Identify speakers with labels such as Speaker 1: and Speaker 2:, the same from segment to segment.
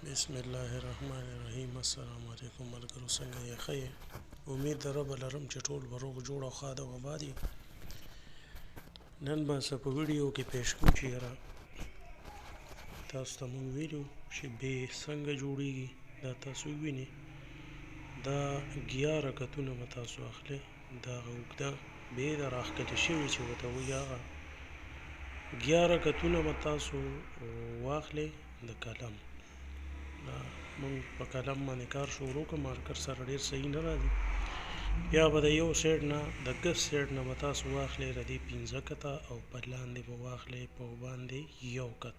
Speaker 1: بسم الله الرحمن الرحیم. السلام علیکم ملګرو، څنګه یې؟ ښه یې؟ امید د رب لرم چې ټول به روغ جوړ او ښاد او اباد یې. نن به څه په ویډیو کې پیش کوو چې یاره تاسو ته مونږ ویلو چې بې څنګه جوړیږي. دا تاسو ووینئ، دا 11 رکعتونه به تاسو اخلئ. دا هغه اوږده بې ده راښکته شوې چې ورته وایي، هغه 11 رکعتونه به تاسو واخلئ د قلم. مونږ په قلم باندې کار شروع کړو، مارکر سره ډېر صحیح نه راځي. بیا به د یو سایډ نه د ګس سایډ نه به تاسو واخلئ د دې 15 کته او په لاندې به واخلئ په باندې یو کت.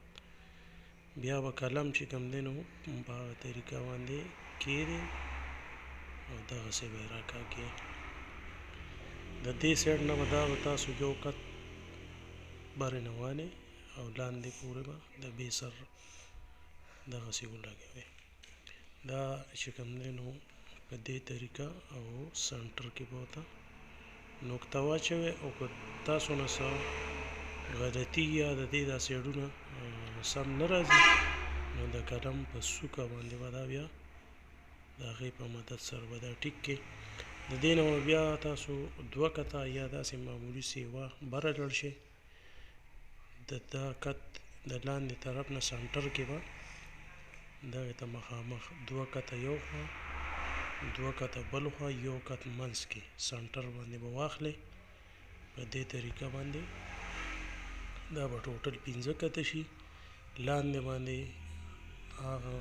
Speaker 1: بیا به قلم چې کوم دی نو په هغه طریقه باندې کېږدئ او دغسې به یې راکاږئ. د دې سایډ نه به دا به تاسو یو کت برې نه والئ او لاندې پورې به د بې سر دغسې ولګوئ. دا چې کوم دی نو په دې طریقه او سنټر کې به ورته نقطه واچوئ. او که تاسو نه څه غلطي یا د دې دا سایډونه سم نه راځي نو د قلم په څوکه باندې به دا بیا د هغې په مدد سره به دا ټیک کړئ. د دې نه به بیا تاسو 2 کته یا داسې معمولي سیوه بره لاړ شئ. د دا کت د لاندې طرف نه سنټر کې به دغې ته مخامخ 2 کته یو خوا 2 کته بل خوا یو کت منځ کې سنټر باندې به واخلئ. په دې طریقه باندې دا به ټوټل 15 کته شي. لاندې باندې هغه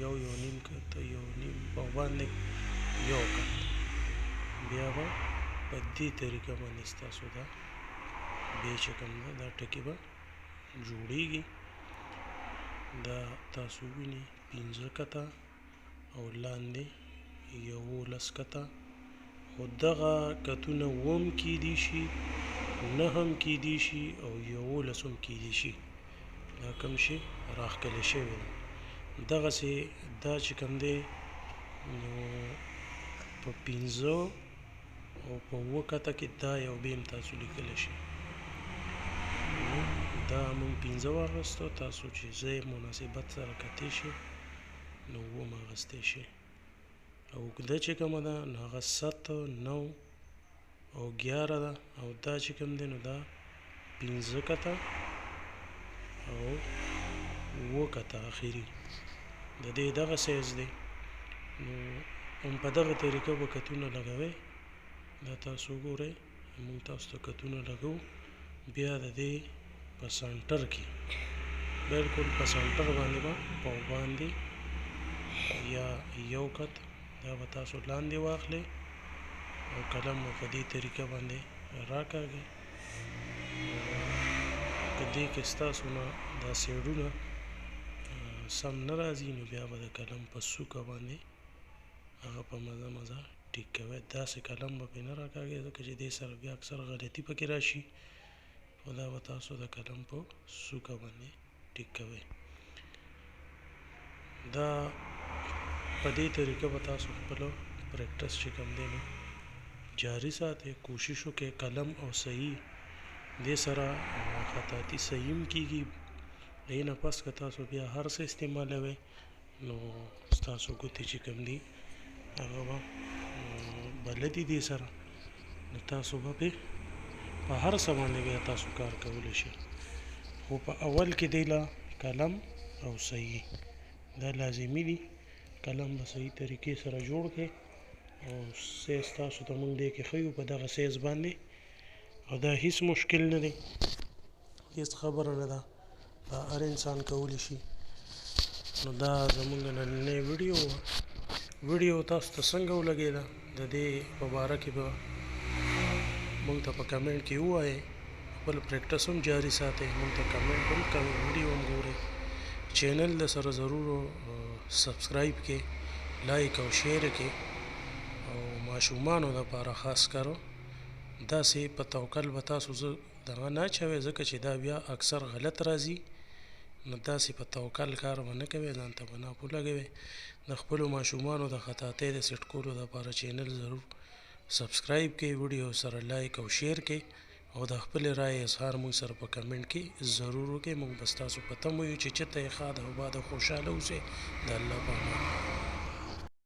Speaker 1: یو نیم کته یو نیم په باندې یو کت. بیا به په دې طریقه باندې ستاسو دا بې چې کوم ده دا ټکي به جوړیږي. دا تاسو وینئ 15 کته او لاندې 11 کته. خو دغه کتونه 7 کیدی شي، 9 هم کیدی شي او 11 هم کیدی شي. دا کوم شي راښکلې شوی ده. دغسې دا چې کوم دی نو په 15 او په 7 کته کې دا یو بې هم تاسو لیکلی شئ. دا مونږ 15 واخیستو، تاسو چې ځای مناسبت سره کتی شي نو 7 اخیستی شئ. او اوږده چې کومه ده نو هغه 7 9 او 11 ده. او دا چې کوم دی نو دا 15 کته او 7 کته اخري د دې دغه سایز دی. نو هم په دغه طریقه به کتونه لګوئ. دا تاسو وګورئ، مونږ تاسو ته کتونه لګوو. بیا د دې په سنټر کې بالکل په سنټر باندې به په باندې یا یو کت دا به تاسو لاندې واخلئ او قلم به په دې طریقه باندې راکاږئ. که دې کې ستاسو نه دا سایډونه سم نه راځي نو بیا به د قلم په څوکه باندې هغه په مزه مزه ټیک کوئ. داسې قلم به پرې نه راکاږئ ځکه چې دې سره بیا اکثر غلطي پکې راشي. خو دا به تاسو د قلم په څوکه باندې ټیک کوئ. دا په دې طریقه به تاسو خپله پریکټس چې کوم دی نو جاري ساتئ. کوشش وکئ قلم او صحیح دې سره خطاطي صحیح هم کېږي. دې نه پس که تاسو بیا هر څه استعمالوئ نو ستاسو ګوتې چې کوم دي هغه به بلدي دې سره، نو تاسو به پرې په هر څه باندې بیا تاسو کار کولی شئ. خو په اول کې دی له قلم او صحیح دا لازمي دي. قلم به صحیح طریقې سره جوړ کړئ او سایز تاسو ته مونږ دې کې ښیو په دغه سایز باندې. او دا هیڅ مشکل نه دی، هیڅ خبره نه ده، دا هر انسان کولی شي. نو دا زمونږ نننۍ ویډیو تاسو ته څنګه ولګېده د دې په باره کې به مونږ ته په کمنټ کې ووایئ. خپل پریکټس هم جاري ساتئ، مونږ ته کمنټ هم کوئ، ویډیو هم ګورئ. چینل د سره ضرور سبسکرایب کړئ، لایک او شیر کړئ. او ماشومانو دپاره خاص کارو داسې په توکل به تاسو دغه نه اچوئ ځکه چې دا بیا اکثر غلط راځي. نو داسې په توکل کار به نه کوئ، ځان ته به ناپو لګوئ. د خپلو ماشومانو د خطاطۍ د سیټ کولو دپاره چینل ضرور سبسکرایب کړئ، ویډیو سره لایک او شیر کړئ. او د خپل رائے اظهار موږ سره په کمنټ کې ضرور وکړئ. موږ به ستاسو په تمه یو چې چېرته یې ښاد او باد خوشحاله اوسئ. د الله په امان.